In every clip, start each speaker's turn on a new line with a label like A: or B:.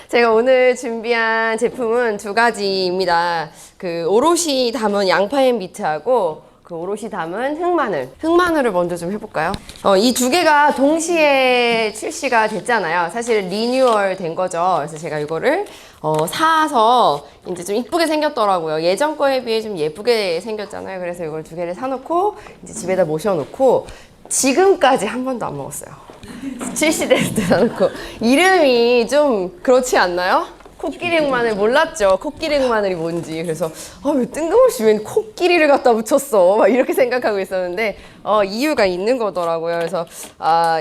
A: 제가 오늘 준비한 제품은 두 가지입니다. 그 오롯이 담은 양파앤비트하고 그 오롯이 담은 흑마늘. 흑마늘을 먼저 좀 해볼까요? 이 두 개가 동시에 출시가 됐잖아요. 사실 리뉴얼 된 거죠. 그래서 제가 이거를 사서 이제 좀 이쁘게 생겼더라고요. 예전 거에 비해 좀 예쁘게 생겼잖아요. 그래서 이걸 두 개를 사놓고 이제 집에다 모셔놓고 지금까지 한 번도 안 먹었어요. 출시될 때 사놓고. 이름이 좀 그렇지 않나요? 코끼리 흑마늘 몰랐죠. 코끼리 흑마늘이 뭔지. 그래서 왜 뜬금없이 웬 코끼리를 갖다 붙였어 막 이렇게 생각하고 있었는데 이유가 있는 거더라고요. 그래서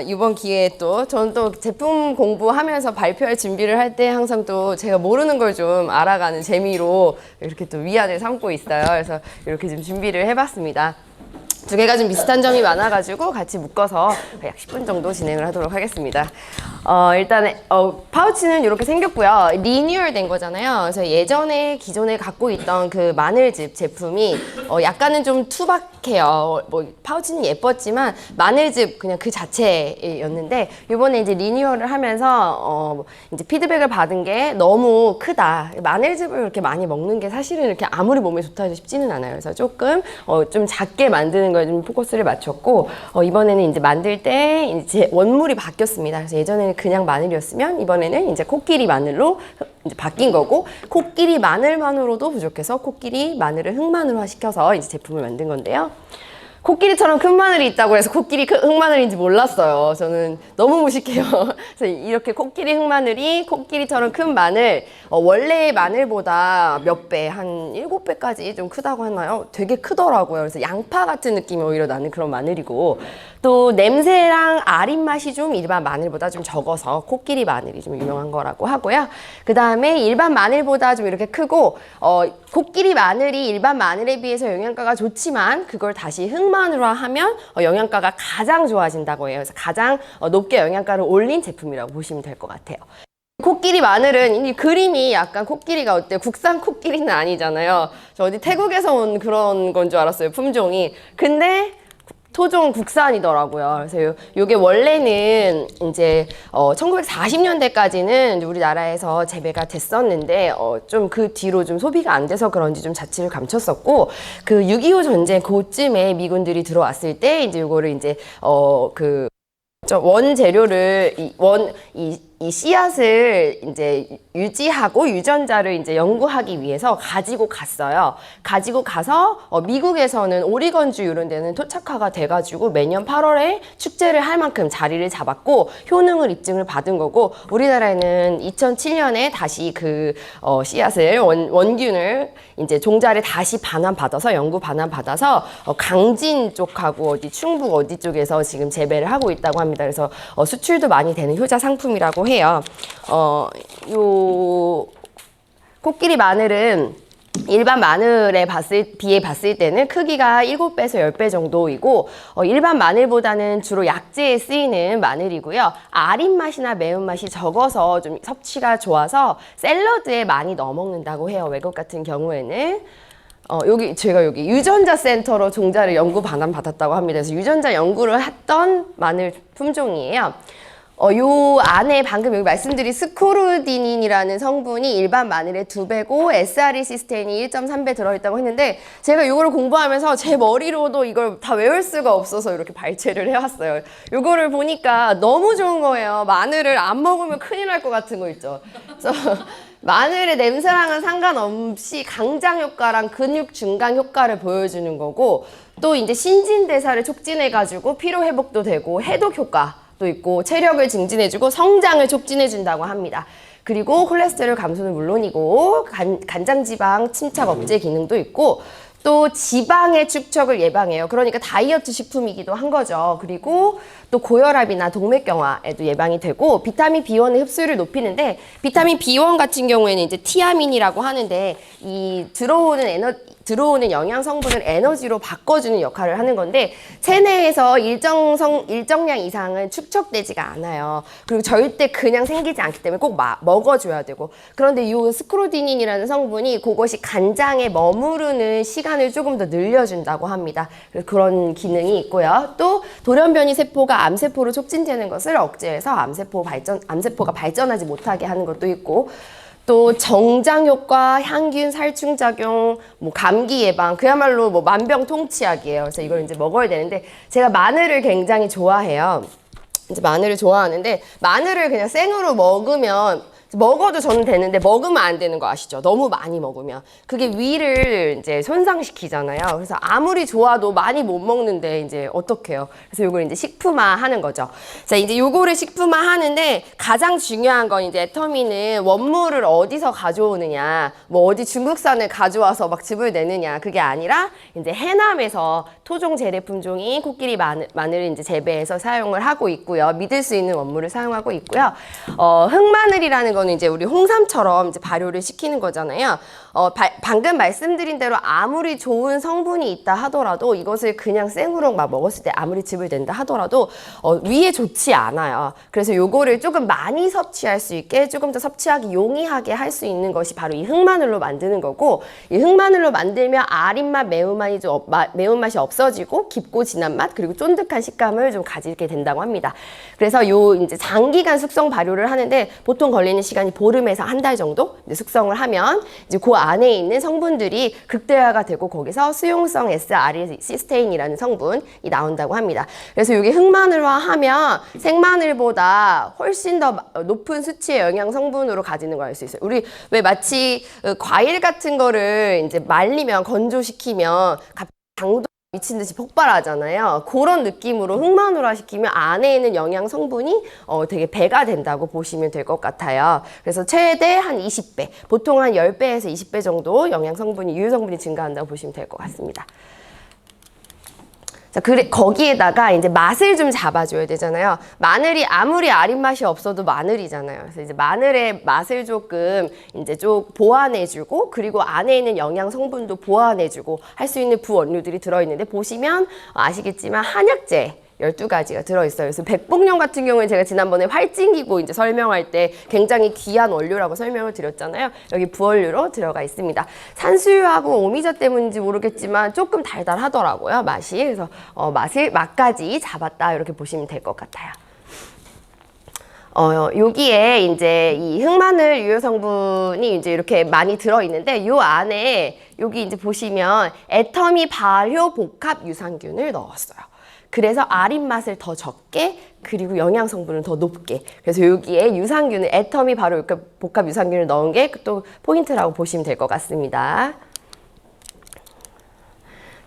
A: 이번 기회에 또 저는 또 제품 공부하면서 발표할 준비를 할 때 항상 또 제가 모르는 걸 좀 알아가는 재미로 이렇게 또 위안을 삼고 있어요. 그래서 이렇게 좀 준비를 해봤습니다. 두 개가 좀 비슷한 점이 많아가지고 같이 묶어서 약 10분 정도 진행을 하도록 하겠습니다. 일단 파우치는 이렇게 생겼고요. 리뉴얼 된 거잖아요. 그래서 예전에 기존에 갖고 있던 그 마늘즙 제품이 약간은 좀 투박해요. 뭐 파우치는 예뻤지만 마늘즙 그냥 그 자체였는데 이번에 이제 리뉴얼을 하면서 이제 피드백을 받은 게 너무 크다. 마늘즙을 이렇게 많이 먹는 게 사실은 이렇게 아무리 몸에 좋다 해도 쉽지는 않아요. 그래서 조금 좀 작게 만드는 거에 좀 포커스를 맞췄고 이번에는 이제 만들 때 이제 원물이 바뀌었습니다. 그래서 예전에는 그냥 마늘이었으면 이번에는 이제 코끼리 마늘로 이제 바뀐 거고, 코끼리 마늘만으로도 부족해서 코끼리 마늘을 흑마늘화 시켜서 이제 제품을 만든 건데요. 코끼리처럼 큰 마늘이 있다고 해서 코끼리 흑마늘인지 몰랐어요. 저는 너무 무식해요. 그래서 이렇게 코끼리 흑마늘이 코끼리처럼 큰 마늘, 원래의 마늘보다 몇 배, 한 7배까지 좀 크다고 하나요? 되게 크더라고요. 그래서 양파 같은 느낌이 오히려 나는 그런 마늘이고, 또 냄새랑 아린 맛이 좀 일반 마늘보다 좀 적어서 코끼리 마늘이 좀 유명한 거라고 하고요. 그 다음에 일반 마늘보다 좀 이렇게 크고, 코끼리 마늘이 일반 마늘에 비해서 영양가가 좋지만 그걸 다시 흑마늘화 하면 영양가가 가장 좋아진다고 해요. 그래서 가장 높게 영양가를 올린 제품이라고 보시면 될 것 같아요. 코끼리 마늘은 이 그림이 약간 코끼리가 어때요? 국산 코끼리는 아니잖아요. 저 어디 태국에서 온 그런 건 줄 알았어요, 품종이. 근데 토종 국산이더라고요. 그래서 요게 원래는 이제 1940년대까지는 우리나라에서 재배가 됐었는데 좀 그 뒤로 좀 소비가 안 돼서 그런지 좀 자취를 감췄었고, 그 6.25 전쟁 그쯤에 미군들이 들어왔을 때 이제 요거를 이제 원재료를 이 씨앗을 이제 유지하고 유전자를 이제 연구하기 위해서 가지고 갔어요. 가지고 가서 미국에서는 오리건주 이런 데는 토착화가 돼가지고 매년 8월에 축제를 할 만큼 자리를 잡았고 효능을 입증을 받은 거고, 우리나라에는 2007년에 다시 그 씨앗을 원균을 이제 종자를 다시 반환받아서 연구 반환받아서 강진 쪽하고 어디 충북 어디 쪽에서 지금 재배를 하고 있다고 합니다. 그래서 수출도 많이 되는 효자 상품이라고 해요. 요 코끼리 마늘은 일반 마늘에 비해 봤을 때는 크기가 7배에서 10배 정도이고, 일반 마늘보다는 주로 약재에 쓰이는 마늘이고요. 아린 맛이나 매운맛이 적어서 좀 섭취가 좋아서 샐러드에 많이 넣어 먹는다고 해요. 외국 같은 경우에는. 제가 여기 유전자 센터로 종자를 연구 반환 받았다고 합니다. 그래서 유전자 연구를 했던 마늘 품종이에요. 요 안에 방금 여기 말씀드린 스코르디닌이라는 성분이 일반 마늘의 2배고 SRE 시스테인이 1.3배 들어있다고 했는데, 제가 이거를 공부하면서 제 머리로도 이걸 다 외울 수가 없어서 이렇게 발췌를 해왔어요. 요거를 보니까 너무 좋은 거예요. 마늘을 안 먹으면 큰일 날 것 같은 거 있죠. 그래서 마늘의 냄새랑은 상관없이 강장 효과랑 근육 증강 효과를 보여주는 거고, 또 이제 신진대사를 촉진해가지고 피로 회복도 되고 해독 효과도 있고 체력을 증진해주고 성장을 촉진해준다고 합니다. 그리고 콜레스테롤 감소는 물론이고 간장지방 침착 억제 기능도 있고, 또 지방의 축적을 예방해요. 그러니까 다이어트 식품이기도 한 거죠. 그리고 또 고혈압이나 동맥경화에도 예방이 되고, 비타민 B1의 흡수율을 높이는데, 비타민 B1 같은 경우에는 이제 티아민이라고 하는데 이 들어오는 영양 성분을 에너지로 바꿔주는 역할을 하는 건데 체내에서 일정량 이상은 축적되지가 않아요. 그리고 절대 그냥 생기지 않기 때문에 꼭 먹어줘야 되고, 그런데 이 스크로디닌이라는 성분이 그것이 간장에 머무르는 시간을 조금 더 늘려준다고 합니다. 그런 기능이 있고요. 또 돌연변이 세포가 암세포로 촉진되는 것을 억제해서 암세포가 발전하지 못하게 하는 것도 있고, 또 정장 효과, 향균 살충 작용, 뭐 감기 예방, 그야말로 뭐 만병통치약이에요. 그래서 이걸 이제 먹어야 되는데, 제가 마늘을 굉장히 좋아해요. 이제 마늘을 좋아하는데, 마늘을 그냥 생으로 먹어도 저는 되는데 먹으면 안 되는 거 아시죠? 너무 많이 먹으면 그게 위를 이제 손상시키잖아요. 그래서 아무리 좋아도 많이 못 먹는데 이제 어떡해요? 그래서 요걸 이제 식품화 하는 거죠. 자, 이제 요거를 식품화 하는데 가장 중요한 건 이제 애터미는 원물을 어디서 가져오느냐, 뭐 어디 중국산을 가져와서 막 즙을 내느냐, 그게 아니라 이제 해남에서 토종 재래 품종인 코끼리 마늘을 이제 재배해서 사용을 하고 있고요. 믿을 수 있는 원물을 사용하고 있고요. 흑마늘이라는 거는 이제 우리 홍삼처럼 이제 발효를 시키는 거잖아요. 방금 말씀드린 대로 아무리 좋은 성분이 있다 하더라도 이것을 그냥 생으로 막 먹었을 때 아무리 즙을 낸다 하더라도 위에 좋지 않아요. 그래서 요거를 조금 많이 섭취할 수 있게, 조금 더 섭취하기 용이하게 할 수 있는 것이 바로 이 흑마늘로 만드는 거고, 이 흑마늘로 만들면 아린맛, 매운맛이 없어지고 깊고 진한 맛, 그리고 쫀득한 식감을 좀 가지게 된다고 합니다. 그래서 요 이제 장기간 숙성 발효를 하는데 보통 걸리는 시간이 보름에서 한 달 정도 이제 숙성을 하면 이제 그 안에 있는 성분들이 극대화가 되고 거기서 수용성 S아리시스테인이라는 성분이 나온다고 합니다. 그래서 이게 흑마늘화하면 생마늘보다 훨씬 더 높은 수치의 영양 성분으로 가지는 걸 알 수 있어요. 우리 왜 마치 과일 같은 거를 이제 말리면, 건조시키면 갑자기 당도 미친 듯이 폭발하잖아요. 그런 느낌으로 흑마늘화 시키면 안에 있는 영양 성분이 되게 배가 된다고 보시면 될 것 같아요. 그래서 최대 한 20배, 보통 한 10배에서 20배 정도 영양 성분이, 유효 성분이 증가한다고 보시면 될 것 같습니다. 자, 거기에다가 이제 맛을 좀 잡아줘야 되잖아요. 마늘이 아무리 아린 맛이 없어도 마늘이잖아요. 그래서 이제 마늘의 맛을 조금 이제 좀 보완해주고, 그리고 안에 있는 영양 성분도 보완해주고 할 수 있는 부원료들이 들어있는데, 보시면 아시겠지만 한약재 12가지가 들어있어요. 그래서 백봉령 같은 경우는 제가 지난번에 활찡기고 이제 설명할 때 굉장히 귀한 원료라고 설명을 드렸잖아요. 여기 부원료로 들어가 있습니다. 산수유하고 오미자 때문인지 모르겠지만 조금 달달하더라고요, 맛이. 그래서 맛까지 잡았다, 이렇게 보시면 될 것 같아요. 여기에 이제 이 흑마늘 유효 성분이 이제 이렇게 많이 들어있는데, 요 안에 여기 이제 보시면 애터미 발효 복합 유산균을 넣었어요. 그래서 아린 맛을 더 적게, 그리고 영양 성분을 더 높게. 그래서 여기에 유산균을, 애터미 바로 복합 유산균을 넣은 게 또 포인트라고 보시면 될 것 같습니다.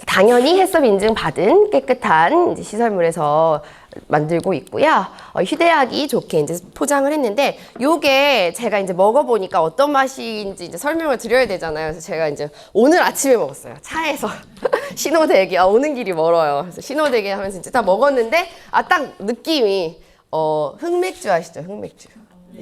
A: 당연히 해썹 인증 받은 깨끗한 이제 시설물에서 만들고 있고요. 휴대하기 좋게 이제 포장을 했는데, 요게 제가 이제 먹어보니까 어떤 맛인지 이제 설명을 드려야 되잖아요. 그래서 제가 이제 오늘 아침에 먹었어요. 차에서. 신호대기, 오는 길이 멀어요. 그래서 신호대기 하면서 이제 다 먹었는데, 딱 느낌이, 흑맥주 아시죠? 흑맥주.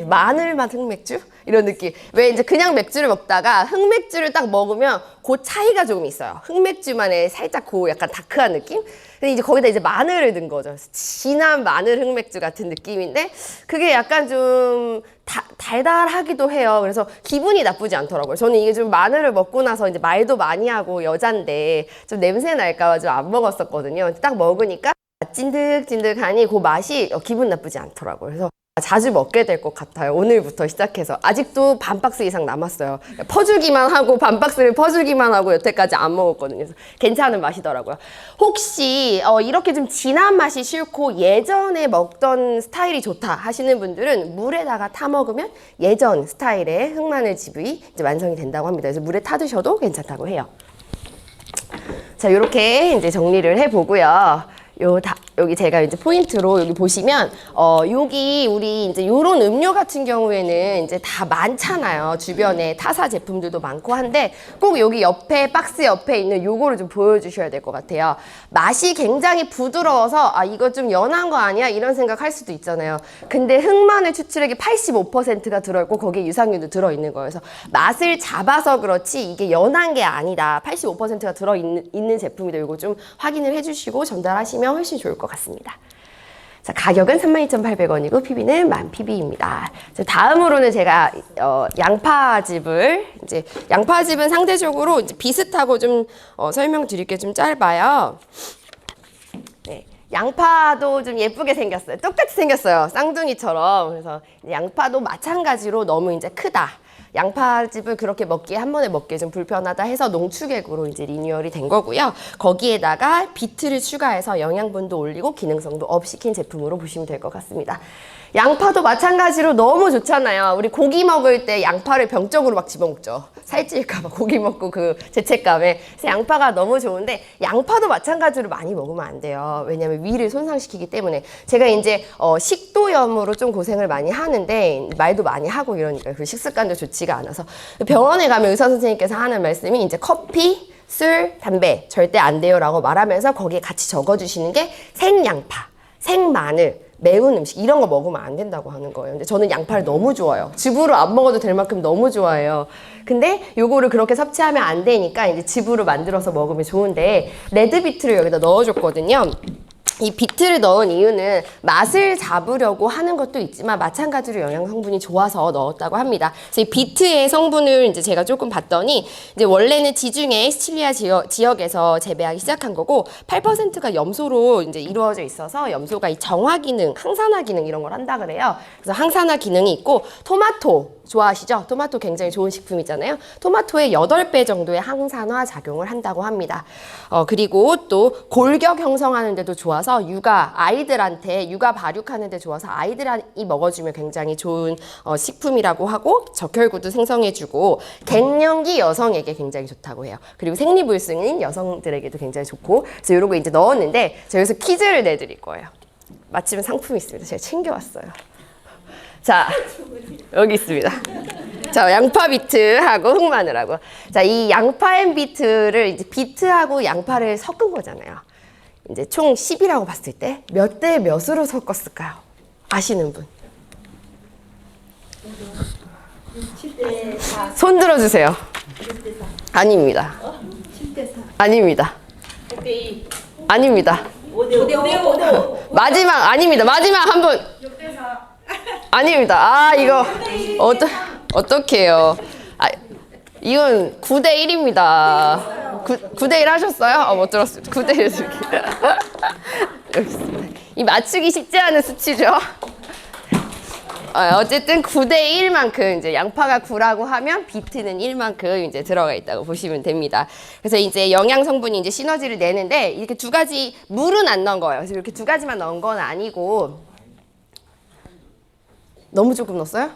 A: 마늘맛 흑맥주? 이런 느낌. 왜 이제 그냥 맥주를 먹다가 흑맥주를 딱 먹으면 그 차이가 조금 있어요. 흑맥주만의 살짝 그 약간 다크한 느낌? 근데 이제 거기다 이제 마늘을 넣은 거죠. 진한 마늘 흑맥주 같은 느낌인데, 그게 약간 좀 달달하기도 해요. 그래서 기분이 나쁘지 않더라고요. 저는 이게 좀 마늘을 먹고 나서 이제 말도 많이 하고 여잔데 좀 냄새 날까봐 좀 안 먹었었거든요. 딱 먹으니까 찐득찐득하니 그 맛이 기분 나쁘지 않더라고요. 그래서 자주 먹게 될 것 같아요. 오늘부터 시작해서. 아직도 반 박스 이상 남았어요. 퍼주기만 하고, 반 박스를 퍼주기만 하고 여태까지 안 먹었거든요. 그래서 괜찮은 맛이더라고요. 혹시 이렇게 좀 진한 맛이 싫고 예전에 먹던 스타일이 좋다 하시는 분들은 물에다가 타 먹으면 예전 스타일의 흑마늘 즙이 이제 완성이 된다고 합니다. 그래서 물에 타 드셔도 괜찮다고 해요. 자, 이렇게 이제 정리를 해보고요. 여기 제가 이제 포인트로 여기 보시면 여기 우리 이제 요런 음료 같은 경우에는 이제 다 많잖아요. 주변에 타사 제품들도 많고 한데 꼭 여기 옆에 박스 옆에 있는 요거를 좀 보여주셔야 될 것 같아요. 맛이 굉장히 부드러워서 아 이거 좀 연한 거 아니야? 이런 생각할 수도 있잖아요. 근데 흑마늘 추출액이 85%가 들어있고 거기에 유산균도 들어있는 거예요. 그래서 맛을 잡아서 그렇지 이게 연한 게 아니다. 85%가 들어있는 제품이다. 이거 좀 확인을 해주시고 전달하시면 훨씬 좋을 것 같습니다. 자, 가격은 32,800원이고 PB는 10,000PB입니다. 다음으로는 제가 양파즙을 이제 양파즙은 상대적으로 이제 비슷하고 좀 설명드릴 게 좀 짧아요. 네, 양파도 좀 예쁘게 생겼어요. 똑같이 생겼어요. 쌍둥이처럼. 그래서 양파도 마찬가지로 너무 이제 크다. 양파즙을 그렇게 먹기에 한 번에 먹기에 좀 불편하다 해서 농축액으로 이제 리뉴얼이 된 거고요. 거기에다가 비트를 추가해서 영양분도 올리고 기능성도 업시킨 제품으로 보시면 될 것 같습니다. 양파도 마찬가지로 너무 좋잖아요. 우리 고기 먹을 때 양파를 병적으로 막 집어먹죠. 살찔까 봐 고기 먹고 그 죄책감에. 그래서 양파가 너무 좋은데 양파도 마찬가지로 많이 먹으면 안 돼요. 왜냐면 위를 손상시키기 때문에. 제가 이제 식도염으로 좀 고생을 많이 하는데 말도 많이 하고 이러니까 그 식습관도 좋지가 않아서 병원에 가면 의사 선생님께서 하는 말씀이 이제 커피, 술, 담배 절대 안 돼요라고 말하면서 거기에 같이 적어주시는 게 생양파, 생마늘, 매운 음식 이런 거 먹으면 안 된다고 하는 거예요. 근데 저는 양파를 너무 좋아해요. 즙으로 안 먹어도 될 만큼 너무 좋아해요. 근데 요거를 그렇게 섭취하면 안 되니까 이제 즙으로 만들어서 먹으면 좋은데 레드비트를 여기다 넣어줬거든요. 이 비트를 넣은 이유는 맛을 잡으려고 하는 것도 있지만 마찬가지로 영양 성분이 좋아서 넣었다고 합니다. 그래서 이 비트의 성분을 이제 제가 조금 봤더니 이제 원래는 지중해 시칠리아 지역에서 재배하기 시작한 거고 8%가 염소로 이제 이루어져 있어서 염소가 이 정화 기능, 항산화 기능 이런 걸 한다 그래요. 그래서 항산화 기능이 있고 토마토 좋아하시죠? 토마토 굉장히 좋은 식품이잖아요. 토마토의 8배 정도의 항산화 작용을 한다고 합니다. 그리고 또 골격 형성하는 데도 좋아서 아이들한테 육아 발육하는 데 좋아서 아이들이 먹어주면 굉장히 좋은 식품이라고 하고 적혈구도 생성해주고 갱년기 여성에게 굉장히 좋다고 해요. 그리고 생리불순인 여성들에게도 굉장히 좋고 그래서 이런 거 이제 넣었는데 제가 여기서 퀴즈를 내드릴 거예요. 마침 상품이 있습니다. 제가 챙겨왔어요. 자, 여기 있습니다. 자, 양파 비트하고 흑마늘하고. 자, 이 양파 앤 비트를 이제 비트하고 양파를 섞은 거잖아요. 이제 총 10이라고 봤을 때 몇 대 몇으로 섞었을까요? 아시는 분?
B: 7대 4.
A: 손 들어주세요.
B: 6대 4.
A: 아닙니다.
B: 7대 4.
A: 아닙니다.
B: 5대 2.
A: 아닙니다.
B: 5대 5.
A: 마지막 아닙니다. 마지막 한 분.
B: 6대 4.
A: 아닙니다. 아 이거 어떡해요. 아 이건 9대 1입니다. 9대 1 하셨어요? 못 들었어요. 9대 1 여기 있습니다. 이 맞추기 쉽지 않은 수치죠. 어쨌든 9대 1만큼 이제 양파가 9라고 하면 비트는 1만큼 이제 들어가 있다고 보시면 됩니다. 그래서 이제 영양 성분이 이제 시너지를 내는데 이렇게 두 가지 물은 안 넣은 거예요. 그래서 이렇게 두 가지만 넣은 건 아니고 너무 조금 넣었어요?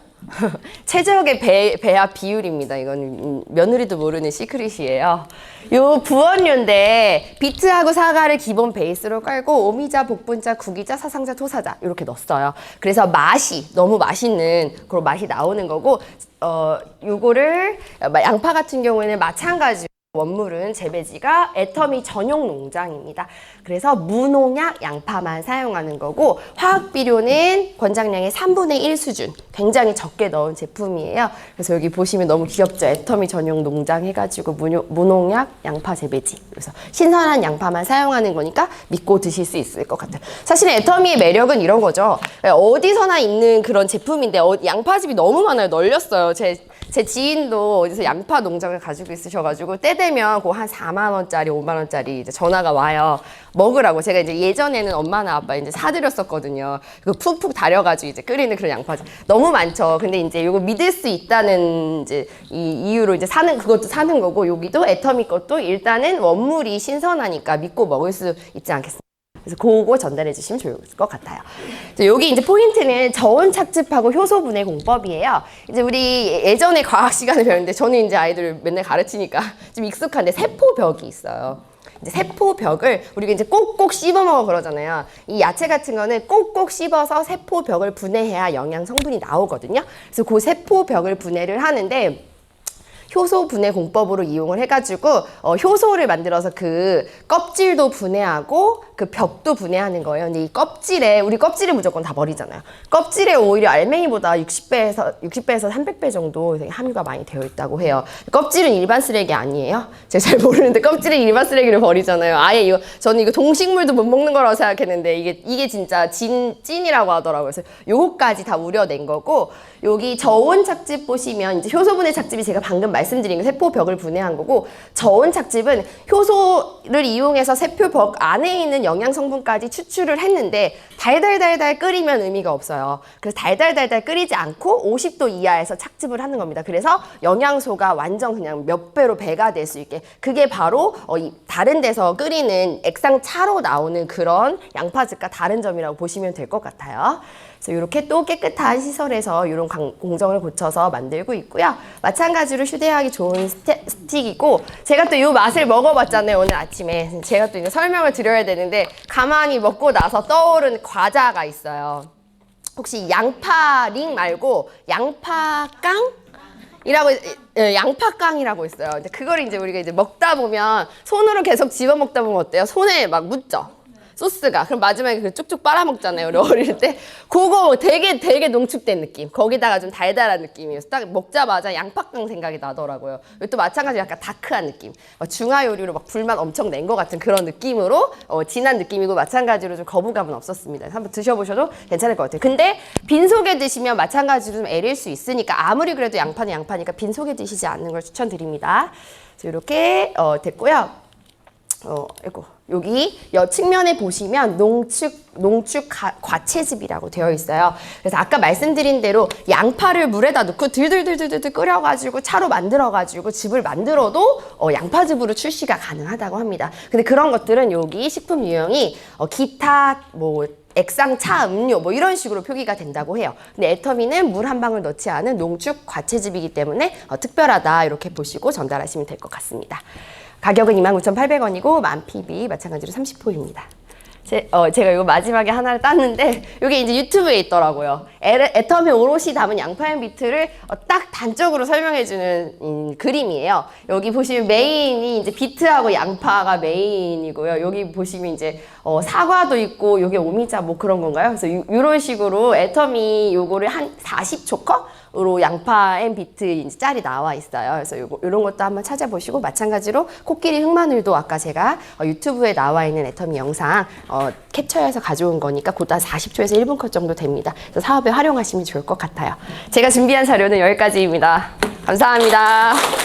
A: 최적의 배합 비율입니다. 이건 며느리도 모르는 시크릿이에요. 요 부원료인데 비트하고 사과를 기본 베이스로 깔고 오미자, 복분자, 구기자, 사상자, 토사자 이렇게 넣었어요. 그래서 맛이 너무 맛있는 그런 맛이 나오는 거고 요거를 양파 같은 경우에는 마찬가지로 원물은 재배지가 애터미 전용 농장입니다. 그래서 무농약 양파만 사용하는 거고 화학 비료는 권장량의 3분의 1 수준 굉장히 적게 넣은 제품이에요. 그래서 여기 보시면 너무 귀엽죠. 애터미 전용 농장 해가지고 무농약 양파 재배지. 그래서 신선한 양파만 사용하는 거니까 믿고 드실 수 있을 것 같아요. 사실 애터미의 매력은 이런 거죠. 어디서나 있는 그런 제품인데 양파즙이 너무 많아요. 널렸어요. 제 지인도 어디서 양파 농장을 가지고 있으셔가지고 때 되면 그 한 4만 원짜리, 5만 원짜리 이제 전화가 와요. 먹으라고. 제가 이제 예전에는 엄마나 아빠 이제 사드렸었거든요. 그 푹푹 달여가지고 이제 끓이는 그런 양파즙 너무 많죠. 근데 이제 이거 믿을 수 있다는 이제 이 이유로 이제 그것도 사는 거고 여기도 애터미 것도 일단은 원물이 신선하니까 믿고 먹을 수 있지 않겠습니까? 그래서 그거 전달해 주시면 좋을 것 같아요. 여기 이제 포인트는 저온 착즙하고 효소 분해 공법이에요. 이제 우리 예전에 과학 시간에 배웠는데 저는 이제 아이들 맨날 가르치니까 좀 익숙한데 세포벽이 있어요. 이제 세포벽을 우리가 이제 꼭꼭 씹어 먹어 그러잖아요. 이 야채 같은 거는 꼭꼭 씹어서 세포벽을 분해해야 영양 성분이 나오거든요. 그래서 그 세포벽을 분해를 하는데 효소 분해 공법으로 이용을 해가지고 효소를 만들어서 그 껍질도 분해하고 그 벽도 분해하는 거예요. 근데 이 껍질에 우리 껍질을 무조건 다 버리잖아요. 껍질에 오히려 알맹이보다 60배에서 300배 정도 되게 함유가 많이 되어 있다고 해요. 껍질은 일반 쓰레기 아니에요? 제가 잘 모르는데 껍질은 일반 쓰레기를 버리잖아요. 아예 이거 저는 이거 동식물도 못 먹는 거라고 생각했는데 이게 진짜 찐이라고 하더라고요. 그래서 요거까지 다 우려낸 거고 여기 저온 착즙 보시면 이제 효소 분해 착즙이 제가 방금 말씀드린 거 세포벽을 분해한 거고 저온 착즙은 효소를 이용해서 세포벽 안에 있는 영양 성분까지 추출을 했는데 달달달달 끓이면 의미가 없어요. 그래서 달달달달 끓이지 않고 50도 이하에서 착즙을 하는 겁니다. 그래서 영양소가 완전 그냥 몇 배로 배가 될 수 있게 그게 바로 다른 데서 끓이는 액상차로 나오는 그런 양파즙과 다른 점이라고 보시면 될 것 같아요. 그래서 이렇게 또 깨끗한 시설에서 이런 공정을 고쳐서 만들고 있고요. 마찬가지로 휴대하기 좋은 스틱이고 제가 또 이 맛을 먹어봤잖아요. 오늘 아침에. 제가 또 이거 설명을 드려야 되는데 가만히 먹고 나서 떠오른 과자가 있어요. 혹시 양파링 말고 양파깡? 양파깡이라고 있어요. 근데 그걸 이제 우리가 이제 먹다 보면 손으로 계속 집어 먹다 보면 어때요? 손에 막 묻죠? 소스가. 그럼 마지막에 그 쭉쭉 빨아먹잖아요. 우리 어릴 때. 그거 되게 농축된 느낌. 거기다가 좀 달달한 느낌이어서 딱 먹자마자 양파깡 생각이 나더라고요. 또 마찬가지로 약간 다크한 느낌. 중화 요리로 막 불맛 엄청 낸 것 같은 그런 느낌으로 진한 느낌이고 마찬가지로 좀 거부감은 없었습니다. 한번 드셔보셔도 괜찮을 것 같아요. 근데 빈속에 드시면 마찬가지로 좀 애릴 수 있으니까 아무리 그래도 양파는 양파니까 빈속에 드시지 않는 걸 추천드립니다. 이렇게 됐고요. 여기 측면에 보시면 농축 과채즙이라고 되어 있어요. 그래서 아까 말씀드린 대로 양파를 물에다 넣고 들들들들들 끓여가지고 차로 만들어가지고 즙을 만들어도 양파즙으로 출시가 가능하다고 합니다. 근데 그런 것들은 여기 식품 유형이 기타 액상 차 음료 이런 식으로 표기가 된다고 해요. 근데 애터미는 물 한 방울 넣지 않은 농축 과채즙이기 때문에 특별하다 이렇게 보시고 전달하시면 될 것 같습니다. 가격은 29,800원이고 만 PB 마찬가지로 30호입니다. 제가 이거 마지막에 하나를 땄는데 이게 이제 유튜브에 있더라고요. 애터미 오롯이 담은 양파앤 비트를 딱 단적으로 설명해주는 그림이에요. 여기 보시면 메인이 이제 비트하고 양파가 메인이고요. 여기 보시면 이제 사과도 있고 요게 오미자 그런 건가요? 그래서 이런 식으로 애터미 요거를 한 40초 컷으로 양파앤 비트 이제 짤이 나와 있어요. 그래서 이런 것도 한번 찾아보시고 마찬가지로 코끼리 흑마늘도 아까 제가 유튜브에 나와 있는 애터미 영상 캡처해서 가져온 거니까 그것도 한 40초에서 1분 컷 정도 됩니다. 그래서 사업에 활용하시면 좋을 것 같아요. 제가 준비한 자료는 여기까지입니다. 감사합니다.